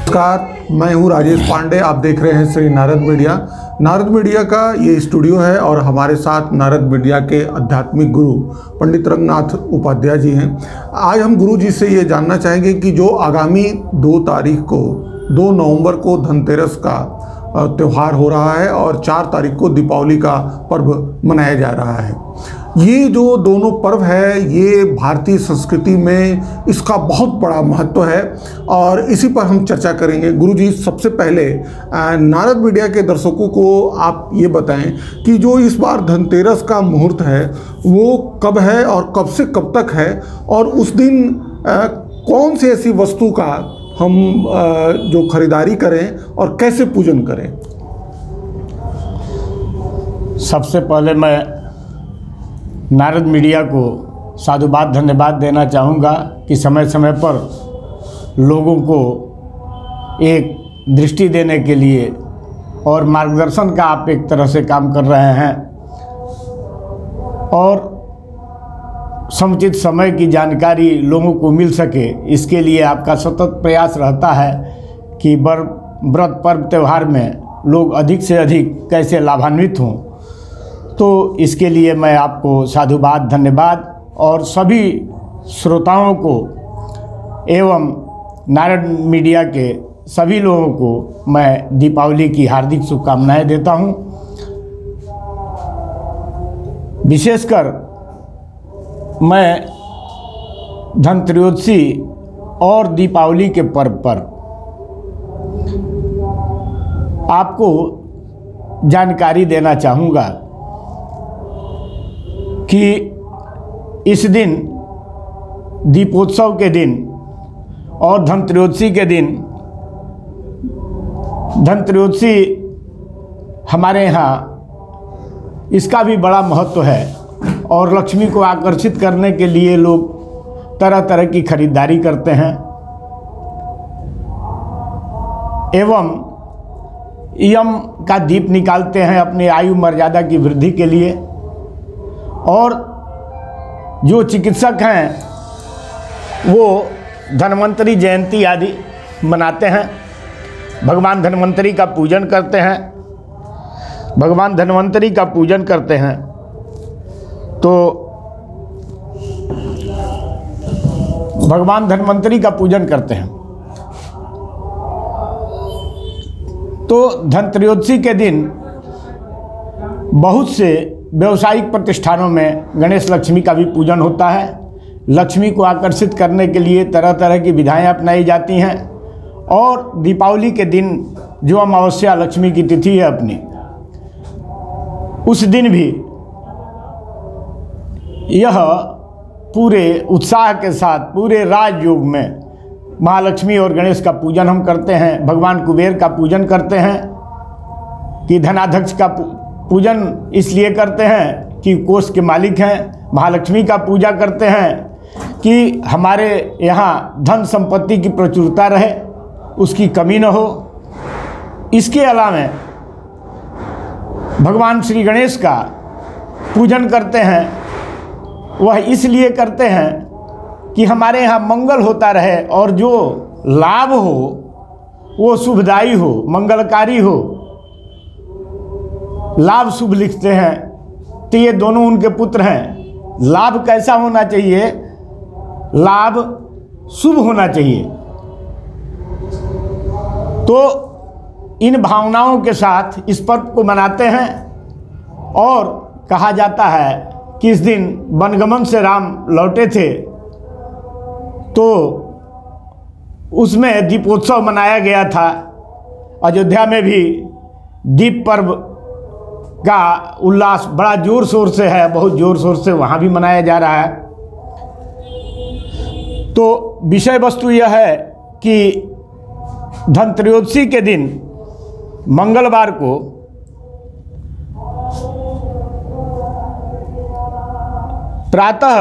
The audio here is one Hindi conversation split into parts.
नमस्कार, मैं हूं राजेश पांडे। आप देख रहे हैं श्री नारद मीडिया। नारद मीडिया का ये स्टूडियो है और हमारे साथ नारद मीडिया के आध्यात्मिक गुरु पंडित रंगनाथ उपाध्याय जी हैं। आज हम गुरु जी से ये जानना चाहेंगे कि जो आगामी 2 तारीख को 2 नवंबर को धनतेरस का त्यौहार हो रहा है और 4 तारीख को दीपावली का पर्व मनाया जा रहा है। ये जो दोनों पर्व है ये भारतीय संस्कृति में इसका बहुत बड़ा महत्व है और इसी पर हम चर्चा करेंगे। गुरुजी, सबसे पहले नारद मीडिया के दर्शकों को आप ये बताएं कि जो इस बार धनतेरस का मुहूर्त है वो कब है और कब से कब तक है, और उस दिन कौन सी ऐसी वस्तु का हम जो खरीदारी करें और कैसे पूजन करें। सबसे पहले मैं नारद मीडिया को साधुवाद धन्यवाद देना चाहूँगा कि समय समय पर लोगों को एक दृष्टि देने के लिए और मार्गदर्शन का आप एक तरह से काम कर रहे हैं और समुचित समय की जानकारी लोगों को मिल सके, इसके लिए आपका सतत प्रयास रहता है कि व्रत पर्व त्यौहार में लोग अधिक से अधिक कैसे लाभान्वित हों। तो इसके लिए मैं आपको साधुवाद धन्यवाद और सभी श्रोताओं को एवं नारद मीडिया के सभी लोगों को मैं दीपावली की हार्दिक शुभकामनाएं देता हूं। विशेषकर मैं धनत्रयोदशी और दीपावली के पर्व पर आपको जानकारी देना चाहूँगा कि इस दिन दीपोत्सव के दिन और धनत्रयोदशी के दिन, धनत्रयोदशी हमारे यहाँ इसका भी बड़ा महत्व है और लक्ष्मी को आकर्षित करने के लिए लोग तरह तरह की खरीदारी करते हैं एवं यम का दीप निकालते हैं अपनी आयु मर्यादा की वृद्धि के लिए। और जो चिकित्सक हैं वो धन्वंतरी जयंती आदि मनाते हैं, भगवान धन्वंतरी का पूजन करते हैं, भगवान धन्वंतरी का पूजन करते हैं। तो भगवान धन्वंतरी का पूजन करते हैं तो धनत्रयोदशी के दिन बहुत से व्यावसायिक प्रतिष्ठानों में गणेश लक्ष्मी का भी पूजन होता है। लक्ष्मी को आकर्षित करने के लिए तरह तरह की विधाएं अपनाई जाती हैं और दीपावली के दिन जो अमावस्या लक्ष्मी की तिथि है अपनी, उस दिन भी यह पूरे उत्साह के साथ पूरे राजयोग में महालक्ष्मी और गणेश का पूजन हम करते हैं। भगवान कुबेर का पूजन करते हैं कि धनाध्यक्ष का पूजन इसलिए करते हैं कि कोष के मालिक हैं। महालक्ष्मी का पूजा करते हैं कि हमारे यहाँ धन संपत्ति की प्रचुरता रहे, उसकी कमी न हो। इसके अलावा भगवान श्री गणेश का पूजन करते हैं, वह इसलिए करते हैं कि हमारे यहाँ मंगल होता रहे और जो लाभ हो वो शुभदायी हो, मंगलकारी हो। लाभ शुभ लिखते हैं तो ये दोनों उनके पुत्र हैं। लाभ कैसा होना चाहिए? लाभ शुभ होना चाहिए। तो इन भावनाओं के साथ इस पर्व को मनाते हैं और कहा जाता है कि इस दिन वनगमन से राम लौटे थे तो उसमें दीपोत्सव मनाया गया था। अयोध्या में भी दीप पर्व का उल्लास बड़ा जोर शोर से है, बहुत जोर शोर से वहाँ भी मनाया जा रहा है। तो विषय वस्तु यह है कि धनत्रयोदशी के दिन मंगलवार को प्रातः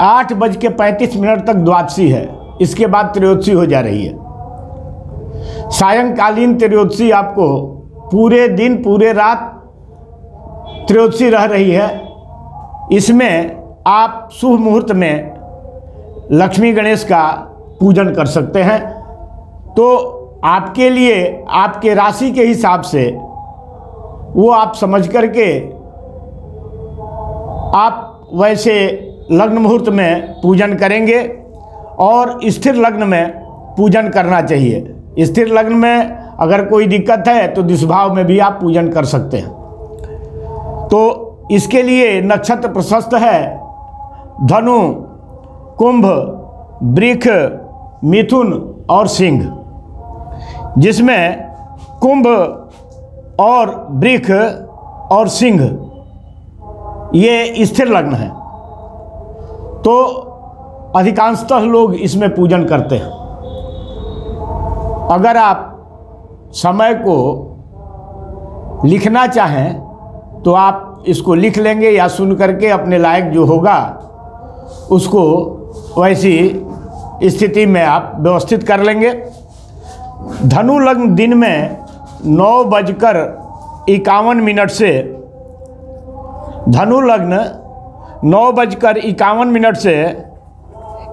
8:35 तक द्वादशी है, इसके बाद त्रयोदशी हो जा रही है। सायंकालीन त्रयोदशी आपको पूरे दिन पूरे रात त्रयोदशी रह रही है। इसमें आप शुभ मुहूर्त में लक्ष्मी गणेश का पूजन कर सकते हैं तो आपके लिए आपके राशि के हिसाब से वो आप समझ करके आप वैसे लग्न मुहूर्त में पूजन करेंगे और स्थिर लग्न में पूजन करना चाहिए। स्थिर लग्न में अगर कोई दिक्कत है तो दुष्भाव में भी आप पूजन कर सकते हैं। तो इसके लिए नक्षत्र प्रशस्त है धनु, कुंभ, वृष, मिथुन और सिंह, जिसमें कुंभ और वृष और सिंह ये स्थिर लग्न है। तो अधिकांशतः लोग इसमें पूजन करते हैं। अगर आप समय को लिखना चाहें तो आप इसको लिख लेंगे या सुन करके अपने लायक जो होगा उसको वैसी स्थिति में आप व्यवस्थित कर लेंगे। धनु लग्न दिन में 9:51 से धनु लग्न 9:51 से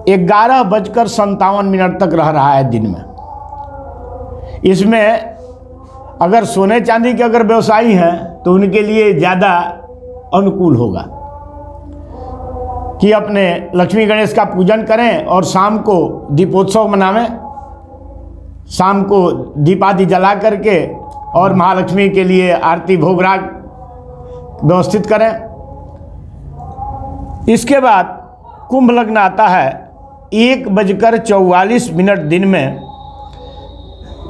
11:57 तक रह रहा है दिन में। इसमें अगर सोने चांदी के अगर व्यवसायी हैं तो उनके लिए ज़्यादा अनुकूल होगा कि अपने लक्ष्मी गणेश का पूजन करें और शाम को दीपोत्सव मनावें। शाम को दीप आदि जला करके और महालक्ष्मी के लिए आरती भोग राग व्यवस्थित करें। इसके बाद कुंभ लग्न आता है 1:44 दिन में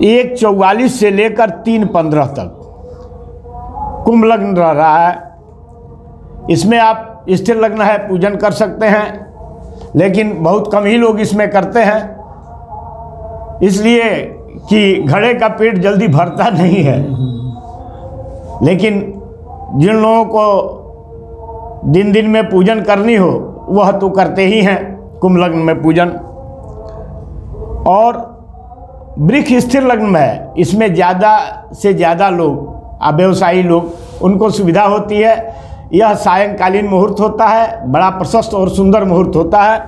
1:44 से लेकर 3:15 तक कुंभ लग्न रह रहा है। इसमें आप स्थिर लग्न है पूजन कर सकते हैं, लेकिन बहुत कम ही लोग इसमें करते हैं, इसलिए कि घड़े का पेट जल्दी भरता नहीं है। लेकिन जिन लोगों को दिन दिन में पूजन करनी हो वह तो करते ही हैं कुंभ लग्न में पूजन। और वृष स्थिर लग्न में है, इसमें ज़्यादा से ज़्यादा लोग व्यवसायी लोग उनको सुविधा होती है। यह सायंकालीन मुहूर्त होता है, बड़ा प्रशस्त और सुंदर मुहूर्त होता है।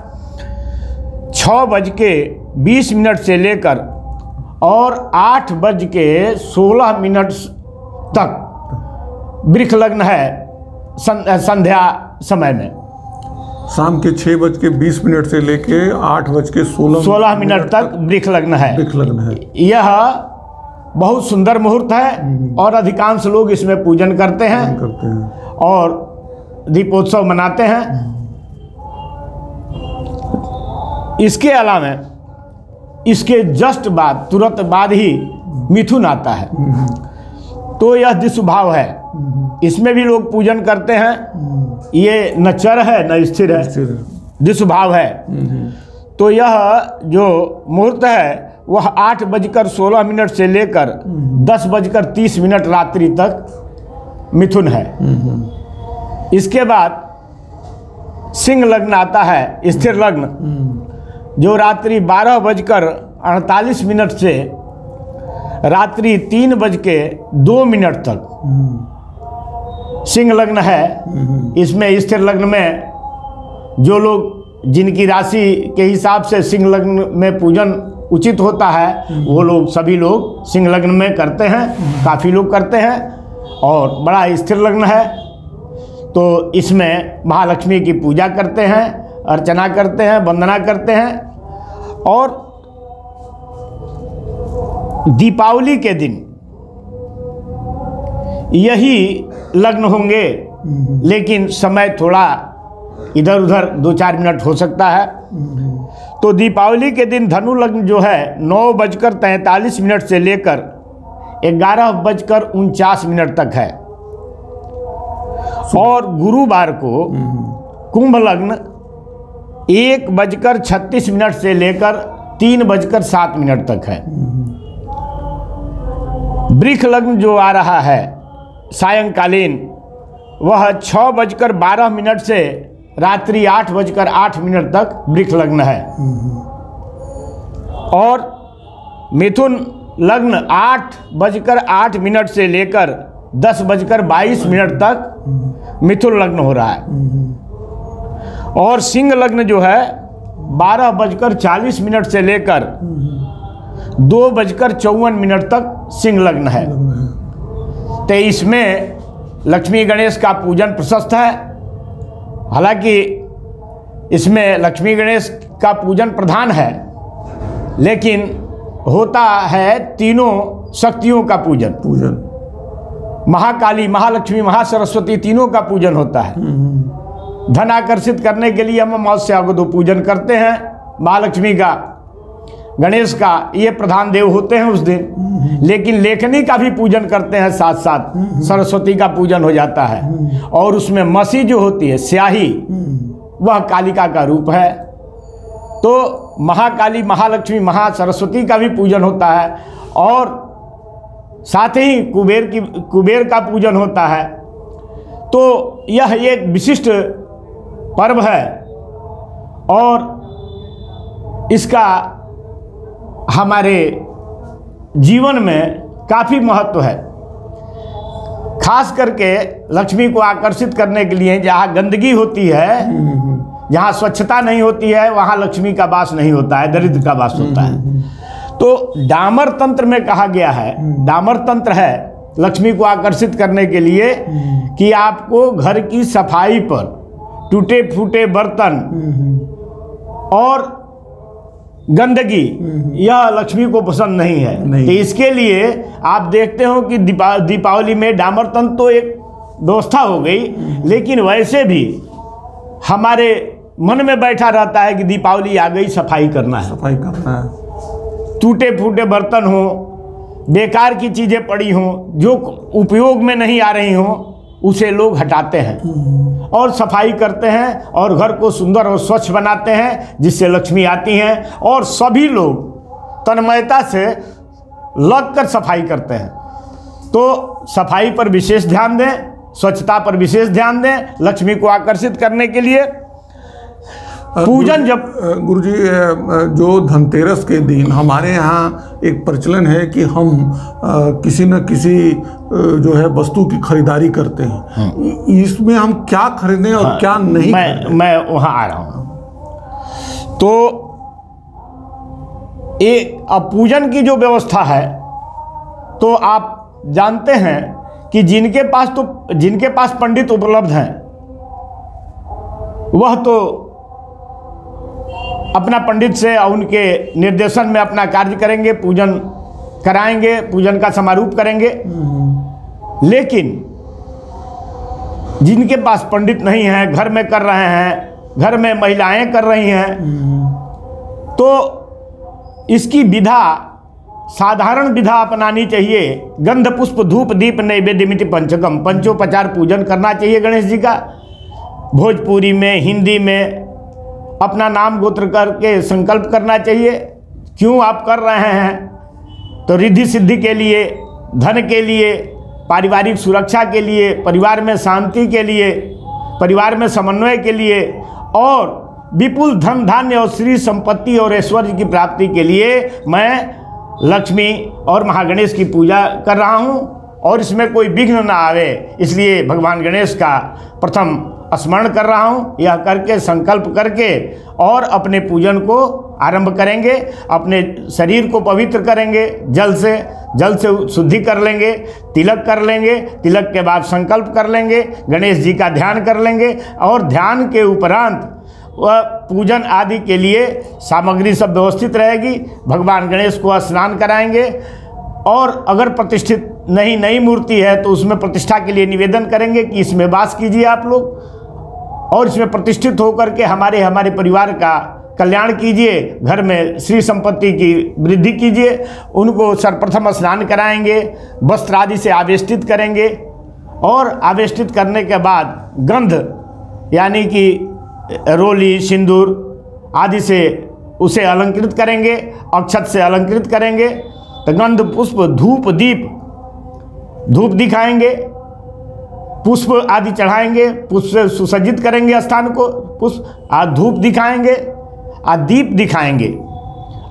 6:20 से लेकर और 8:16 तक वृष लग्न है संध्या समय में। शाम के 6:20 से लेके 8:16 तक वृष लग्न है। वृष लग्न है। यह बहुत सुंदर मुहूर्त है और अधिकांश लोग इसमें पूजन करते हैं और दीपोत्सव मनाते हैं। इसके अलावा इसके जस्ट बाद तुरंत बाद ही मिथुन आता है, तो यह दिशुभाव है। इसमें भी लोग पूजन करते हैं। ये न चर है न स्थिर है, दिशुभाव है। तो यह जो मुहूर्त है वह 8:16 से लेकर 10:30 रात्रि तक मिथुन है। इसके बाद सिंह लग्न आता है स्थिर लग्न, जो रात्रि 12:48 से रात्रि 3:02 तक सिंह लग्न है। इसमें स्थिर लग्न में जो लोग जिनकी राशि के हिसाब से सिंह लग्न में पूजन उचित होता है वो लोग सभी लोग सिंह लग्न में करते हैं, काफ़ी लोग करते हैं और बड़ा स्थिर लग्न है। तो इसमें महालक्ष्मी की पूजा करते हैं, अर्चना करते हैं, वंदना करते हैं और दीपावली के दिन यही लग्न होंगे, लेकिन समय थोड़ा इधर उधर 2-4 मिनट हो सकता है। तो दीपावली के दिन धनु लग्न जो है 9:43 से लेकर 11:49 तक है। और गुरुवार को कुंभ लग्न 1:36 से लेकर 3:07 तक है। वृष लग्न जो आ रहा है सायंकालीन वह 6:12 से रात्रि 8:08 तक वृष लग्न है। और मिथुन लग्न 8:08 से लेकर 10:22 तक मिथुन लग्न हो रहा है। और सिंह लग्न जो है 12:40 से लेकर 2:54 तक सिंह लग्न है। तो इसमें लक्ष्मी गणेश का पूजन प्रशस्त है। हालांकि इसमें लक्ष्मी गणेश का पूजन प्रधान है, लेकिन होता है तीनों शक्तियों का पूजन। महाकाली, महालक्ष्मी, महासरस्वती तीनों का पूजन होता है। धन आकर्षित करने के लिए हम अमावस्या को तो पूजन करते हैं महालक्ष्मी का, गणेश का, ये प्रधान देव होते हैं उस दिन। लेकिन लेखनी का भी पूजन करते हैं, साथ साथ सरस्वती का पूजन हो जाता है। और उसमें मसी जो होती है, स्याही, वह कालिका का रूप है। तो महाकाली, महालक्ष्मी, महासरस्वती का भी पूजन होता है। और साथ ही कुबेर का पूजन होता है। तो यह एक विशिष्ट पर्व है और इसका हमारे जीवन में काफ़ी महत्व है। खास करके लक्ष्मी को आकर्षित करने के लिए जहाँ गंदगी होती है, जहाँ स्वच्छता नहीं होती है, वहाँ लक्ष्मी का वास नहीं होता है, दरिद्र का वास होता है। तो डामर तंत्र में कहा गया है, डामर तंत्र है लक्ष्मी को आकर्षित करने के लिए कि आपको घर की सफाई पर टूटे फूटे बर्तन और गंदगी, यह लक्ष्मी को पसंद नहीं है। तो इसके लिए आप देखते हो कि दीपावली में डामर तंत्र तो एक व्यवस्था हो गई, लेकिन वैसे भी हमारे मन में बैठा रहता है कि दीपावली आ गई, सफाई करना है। टूटे फूटे बर्तन हो, बेकार की चीज़ें पड़ी हों, जो उपयोग में नहीं आ रही हों, उसे लोग हटाते हैं और सफाई करते हैं और घर को सुंदर और स्वच्छ बनाते हैं, जिससे लक्ष्मी आती हैं। और सभी लोग तन्मयता से लगकर सफाई करते हैं। तो सफाई पर विशेष ध्यान दें, स्वच्छता पर विशेष ध्यान दें, लक्ष्मी को आकर्षित करने के लिए। पूजन जब गुरुजी, जो धनतेरस के दिन हमारे यहाँ एक प्रचलन है कि हम किसी न किसी जो है वस्तु की खरीदारी करते हैं। इसमें हम क्या खरीदें और क्या नहीं खरीदें? मैं वहाँ आ रहा हूँ। तो अब पूजन की जो व्यवस्था है, तो आप जानते हैं कि जिनके पास पंडित उपलब्ध हैं, वह तो अपना पंडित से और उनके निर्देशन में अपना कार्य करेंगे, पूजन कराएंगे, पूजन का समारोह करेंगे। लेकिन जिनके पास पंडित नहीं है, घर में कर रहे हैं, घर में महिलाएं कर रही हैं, तो इसकी विधा, साधारण विधा अपनानी चाहिए। गंध पुष्प धूप दीप नैवेद्य मिति पंचकम, पंचोपचार पूजन करना चाहिए गणेश जी का। भोजपुरी में, हिंदी में अपना नाम गोत्र करके संकल्प करना चाहिए। क्यों आप कर रहे हैं? तो रिद्धि सिद्धि के लिए, धन के लिए, पारिवारिक सुरक्षा के लिए, परिवार में शांति के लिए, परिवार में समन्वय के लिए और विपुल धन धान्य और श्री संपत्ति और ऐश्वर्य की प्राप्ति के लिए मैं लक्ष्मी और महागणेश की पूजा कर रहा हूँ और इसमें कोई विघ्न ना आवे, इसलिए भगवान गणेश का प्रथम स्मरण कर रहा हूँ। यह करके, संकल्प करके और अपने पूजन को आरंभ करेंगे। अपने शरीर को पवित्र करेंगे, जल से शुद्धि कर लेंगे, तिलक कर लेंगे, तिलक के बाद संकल्प कर लेंगे, गणेश जी का ध्यान कर लेंगे और ध्यान के उपरांत वह पूजन आदि के लिए सामग्री सब व्यवस्थित रहेगी। भगवान गणेश को स्नान कराएंगे और अगर प्रतिष्ठित नई मूर्ति है तो उसमें प्रतिष्ठा के लिए निवेदन करेंगे कि इसमें वास कीजिए आप लोग और इसमें प्रतिष्ठित होकर के हमारे परिवार का कल्याण कीजिए, घर में श्री संपत्ति की वृद्धि कीजिए। उनको सर्वप्रथम स्नान कराएंगे, वस्त्र आदि से आवेष्टित करेंगे और आवेष्टित करने के बाद गंध यानी कि रोली, सिंदूर आदि से उसे अलंकृत करेंगे, अक्षत से अलंकृत करेंगे। तो गंध पुष्प धूप दीप, धूप दिखाएंगे, पुष्प आदि चढ़ाएंगे, पुष्प से सुसज्जित करेंगे स्थान को, पुष्प धूप दिखाएंगे और दीप दिखाएंगे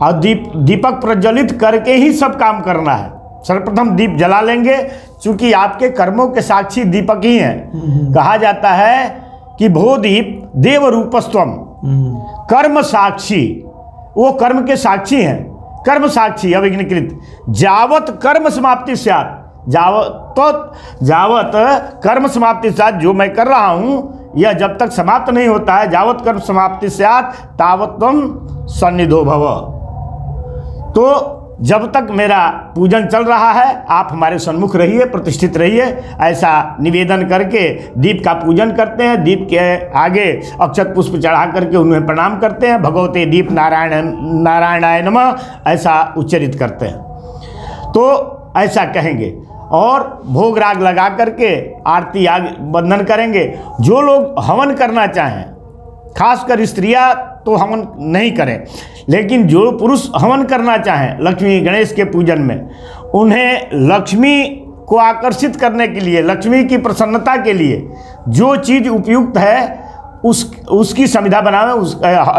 और दीपक प्रज्वलित करके ही सब काम करना है। सर्वप्रथम दीप जला लेंगे, चूंकि आपके कर्मों के साक्षी दीपक ही हैं। कहा जाता है कि भो दीप देव रूपस्त्वम, कर्म साक्षी, वो कर्म के साक्षी हैं। कर्म साक्षी अविघ्नकृत जावत कर्म समाप्ति स्यात्, जावत कर्म समाप्ति स्यात्, जो मैं कर रहा हूँ यह जब तक समाप्त नहीं होता है, जावत कर्म समाप्ति स्यात् तावत त्वं सन्निधो भव। तो जब तक मेरा पूजन चल रहा है आप हमारे सन्मुख रहिए, प्रतिष्ठित रहिए, ऐसा निवेदन करके दीप का पूजन करते हैं। दीप के आगे अक्षत पुष्प चढ़ा करके उन्हें प्रणाम करते हैं। भगवते दीप नारायणाय नमः ऐसा उच्चरित करते हैं। तो ऐसा कहेंगे और भोग राग लगा करके आरती आग बंधन करेंगे। जो लोग हवन करना चाहें, खासकर स्त्रियां तो हवन नहीं करें, लेकिन जो पुरुष हवन करना चाहें लक्ष्मी गणेश के पूजन में, उन्हें लक्ष्मी को आकर्षित करने के लिए, लक्ष्मी की प्रसन्नता के लिए जो चीज़ उपयुक्त है उसकी समिधा बनावें, उस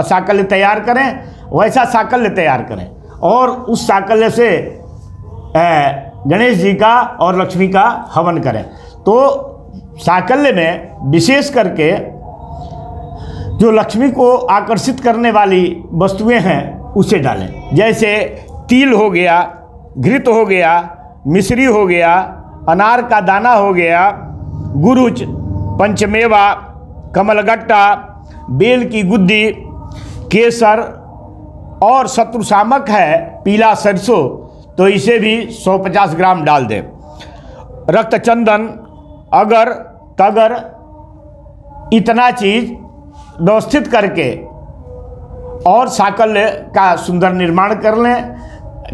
साकल्य तैयार करें, वैसा साकल्य तैयार करें और उस साकल्य से गणेश जी का और लक्ष्मी का हवन करें। तो साकल्य में विशेष करके जो लक्ष्मी को आकर्षित करने वाली वस्तुएं हैं उसे डालें, जैसे तिल हो गया, घृत हो गया, मिश्री हो गया, अनार का दाना हो गया, गुरुच, पंचमेवा, कमलगट्टा, बेल की गुद्दी, केसर और शत्रुशामक है पीला सरसों, तो इसे भी 150 ग्राम डाल दें। रक्तचंदन, अगर, तगर, इतना चीज़ व्यवस्थित करके और साकल्य का सुंदर निर्माण कर लें।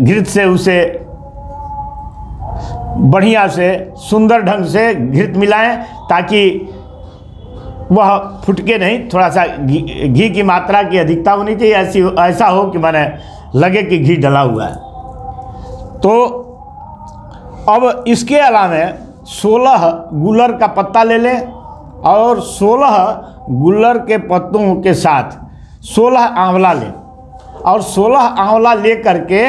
घृत से उसे बढ़िया से सुंदर ढंग से घृत मिलाएं ताकि वह फुटके नहीं, थोड़ा सा घी की मात्रा की अधिकता होनी चाहिए, ऐसा हो कि माने लगे कि घी डला हुआ है। तो अब इसके अलावा 16 गुलर का पत्ता ले लें और 16 गुलर के पत्तों के साथ 16 आंवला लें और 16 आंवला ले करके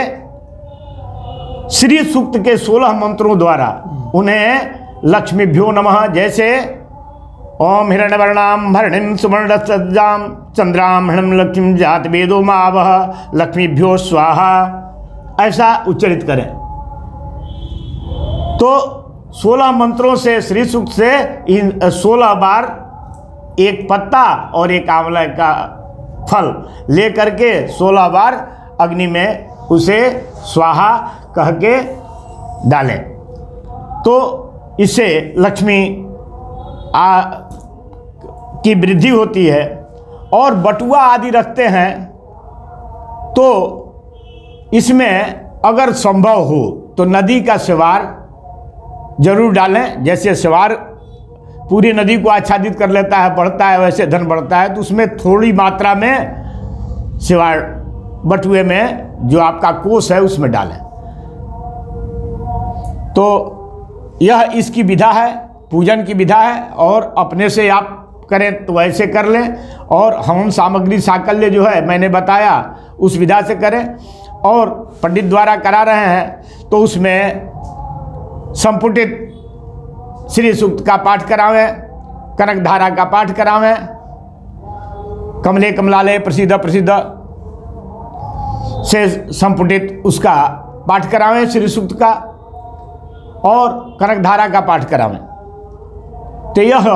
श्री सूक्त के 16 मंत्रों द्वारा उन्हें लक्ष्मीभ्यो नमः, जैसे ओम हिरण्यवर्णाम भरणिम सुवर्णसज्जाम चंद्राम हिरण्यम लक्ष्मीं जात वेदो मावह लक्ष्मीभ्यो स्वाहा, ऐसा उच्चरित करें। तो 16 मंत्रों से श्री सूक्त से इन 16 बार एक पत्ता और एक आंवला का फल ले करके 16 बार अग्नि में उसे स्वाहा कह के डालें। तो इससे लक्ष्मी की वृद्धि होती है। और बटुआ आदि रखते हैं तो इसमें अगर संभव हो तो नदी का सिवार जरूर डालें। जैसे सिवार पूरी नदी को आच्छादित कर लेता है, बढ़ता है, वैसे धन बढ़ता है, तो उसमें थोड़ी मात्रा में सिवार बटुए में जो आपका कोष है उसमें डालें। तो यह इसकी विधा है, पूजन की विधा है। और अपने से आप करें तो वैसे कर लें, और हवन सामग्री साकल्य जो है मैंने बताया उस विधा से करें। और पंडित द्वारा करा रहे हैं तो उसमें संपुटित श्री सूक्त का पाठ करावें, कनक धारा का पाठ करावें, कमले कमलालय प्रसिद्ध प्रसिद्ध से संपुटित उसका पाठ करावें श्री सूक्त का, और कनक धारा का पाठ करावें। तो यह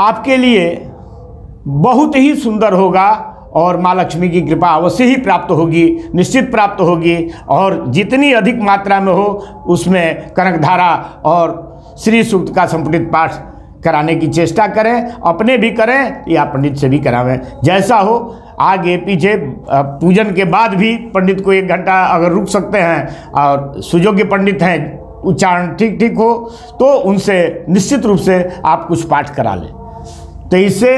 आपके लिए बहुत ही सुंदर होगा और माँ लक्ष्मी की कृपा अवश्य ही प्राप्त होगी, निश्चित प्राप्त होगी। और जितनी अधिक मात्रा में हो उसमें कनक धारा और श्री सूक्त का संपुटित पाठ कराने की चेष्टा करें, अपने भी करें या पंडित से भी करावें, जैसा हो। आगे पीछे पूजन के बाद भी पंडित को 1 घंटा अगर रुक सकते हैं और सुयोग्य पंडित हैं, उच्चारण ठीक ठीक हो तो उनसे निश्चित रूप से आप कुछ पाठ करा लें। तो इससे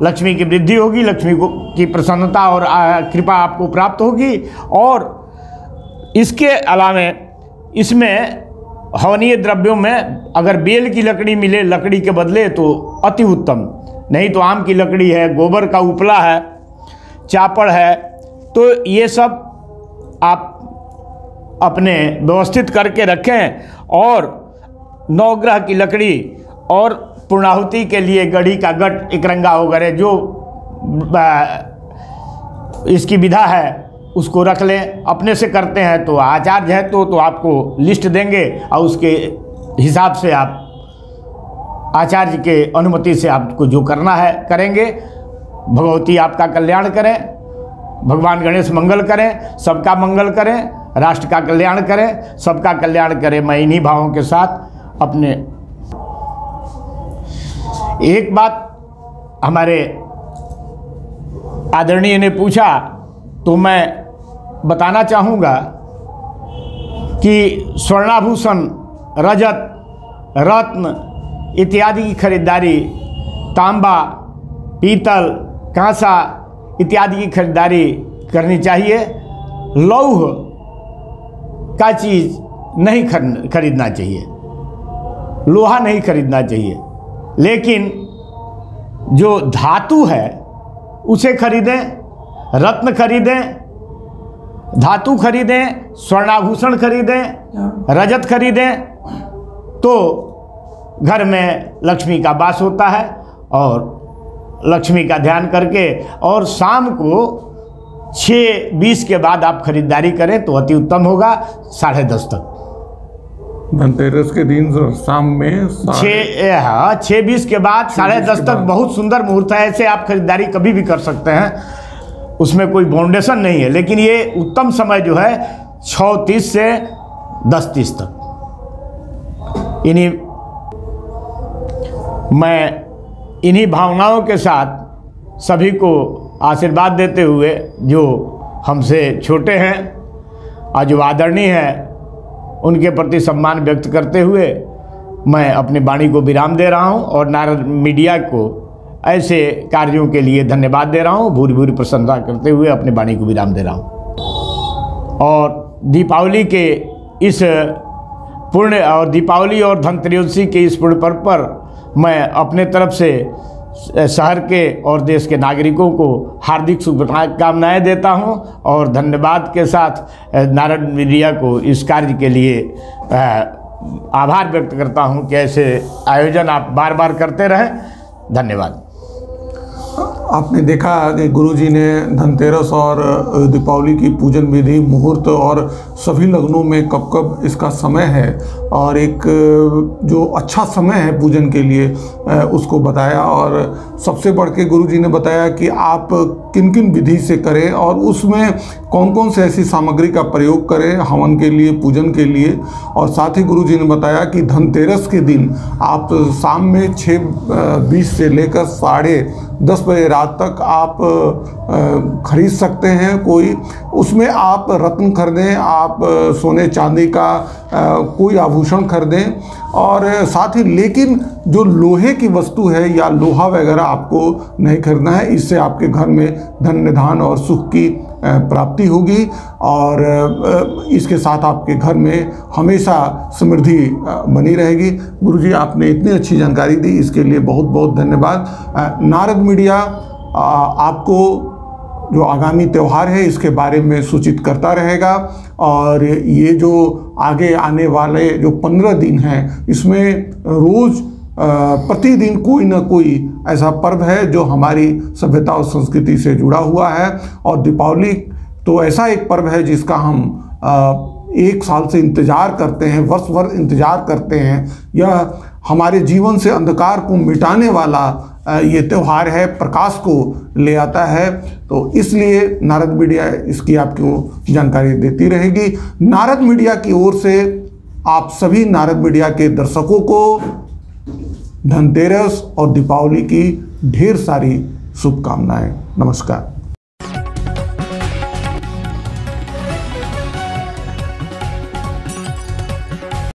लक्ष्मी की वृद्धि होगी, लक्ष्मी को की प्रसन्नता और कृपा आपको प्राप्त होगी। और इसके अलावा इसमें हवनीय द्रव्यों में अगर बेल की लकड़ी मिले लकड़ी के बदले तो अति उत्तम, नहीं तो आम की लकड़ी है, गोबर का उपला है, चापड़ है, तो ये सब आप अपने व्यवस्थित करके रखें। और नवग्रह की लकड़ी और पूर्णाहुति के लिए गढ़ी का गट, एकरंगा वगैरह जो इसकी विधा है उसको रख लें। अपने से करते हैं तो आचार्य है तो आपको लिस्ट देंगे और उसके हिसाब से आप आचार्य के अनुमति से आपको जो करना है करेंगे। भगवती आपका कल्याण करें, भगवान गणेश मंगल करें, सबका मंगल करें, राष्ट्र का कल्याण करें, सबका कल्याण करें। मैं इन्हीं भावों के साथ अपने एक बात हमारे आदरणीय ने पूछा तो मैं बताना चाहूँगा कि स्वर्णाभूषण, रजत, रत्न इत्यादि की खरीदारी, तांबा, पीतल, कांसा इत्यादि की खरीदारी करनी चाहिए। लौह का चीज़ नहीं खरीदना चाहिए, लोहा नहीं खरीदना चाहिए, लेकिन जो धातु है उसे खरीदें, रत्न खरीदें, धातु खरीदें, स्वर्णाभूषण खरीदें, रजत खरीदें, तो घर में लक्ष्मी का वास होता है। और लक्ष्मी का ध्यान करके और शाम को 6:20 के बाद आप खरीदारी करें तो अति उत्तम होगा। 10:30 तक धनतेरस के दिन शाम में 6:20 के बाद 10:30 तक बहुत सुंदर मुहूर्त है। ऐसे आप खरीदारी कभी भी कर सकते हैं, उसमें कोई बाउंडेशन नहीं है। लेकिन ये उत्तम समय जो है 6:30 से 10:30 तक। मैं इन्हीं भावनाओं के साथ सभी को आशीर्वाद देते हुए, जो हमसे छोटे हैं और जो आदरणीय हैं, उनके प्रति सम्मान व्यक्त करते हुए मैं अपनी वाणी को विराम दे रहा हूं और नारद मीडिया को ऐसे कार्यों के लिए धन्यवाद दे रहा हूं। भूरी भूरी प्रशंसा करते हुए अपनी वाणी को विराम दे रहा हूं। और दीपावली के इस पुण्य और दीपावली और धनत्रयोदशी के इस पुण्य पर्व पर मैं अपने तरफ से शहर के और देश के नागरिकों को हार्दिक शुभकामनाएं देता हूं और धन्यवाद के साथ नारद मीडिया को इस कार्य के लिए आभार व्यक्त करता हूं कि ऐसे आयोजन आप बार बार करते रहें। धन्यवाद। आपने देखा कि गुरुजी ने धनतेरस और दीपावली की पूजन विधि, मुहूर्त और सभी लग्नों में कब कब इसका समय है और एक जो अच्छा समय है पूजन के लिए उसको बताया। और सबसे बढ़ के गुरुजी ने बताया कि आप किन किन विधि से करें और उसमें कौन कौन से ऐसी सामग्री का प्रयोग करें हवन के लिए, पूजन के लिए। और साथ ही गुरुजी ने बताया कि धनतेरस के दिन आप शाम में 6:20 से लेकर 10:30 बजे रात तक आप खरीद सकते हैं। कोई उसमें आप रत्न खरीदें, आप सोने चांदी का कोई आभूषण खरीदें और साथ ही, लेकिन जो लोहे की वस्तु है या लोहा वगैरह आपको नहीं खरीदना है। इससे आपके घर में धन निधान और सुख की प्राप्ति होगी और इसके साथ आपके घर में हमेशा समृद्धि बनी रहेगी। गुरुजी, आपने इतनी अच्छी जानकारी दी, इसके लिए बहुत बहुत धन्यवाद। नारद मीडिया आपको जो आगामी त्यौहार है इसके बारे में सूचित करता रहेगा और ये जो आगे आने वाले जो 15 दिन हैं इसमें रोज़ प्रतिदिन कोई ना कोई ऐसा पर्व है जो हमारी सभ्यता और संस्कृति से जुड़ा हुआ है। और दीपावली तो ऐसा एक पर्व है जिसका हम 1 साल से इंतज़ार करते हैं, वर्ष भर इंतज़ार करते हैं। यह हमारे जीवन से अंधकार को मिटाने वाला ये त्यौहार है, प्रकाश को ले आता है। तो इसलिए नारद मीडिया इसकी आपको जानकारी देती रहेगी। नारद मीडिया की ओर से आप सभी नारद मीडिया के दर्शकों को धनतेरस और दीपावली की ढेर सारी शुभकामनाएं। नमस्कार।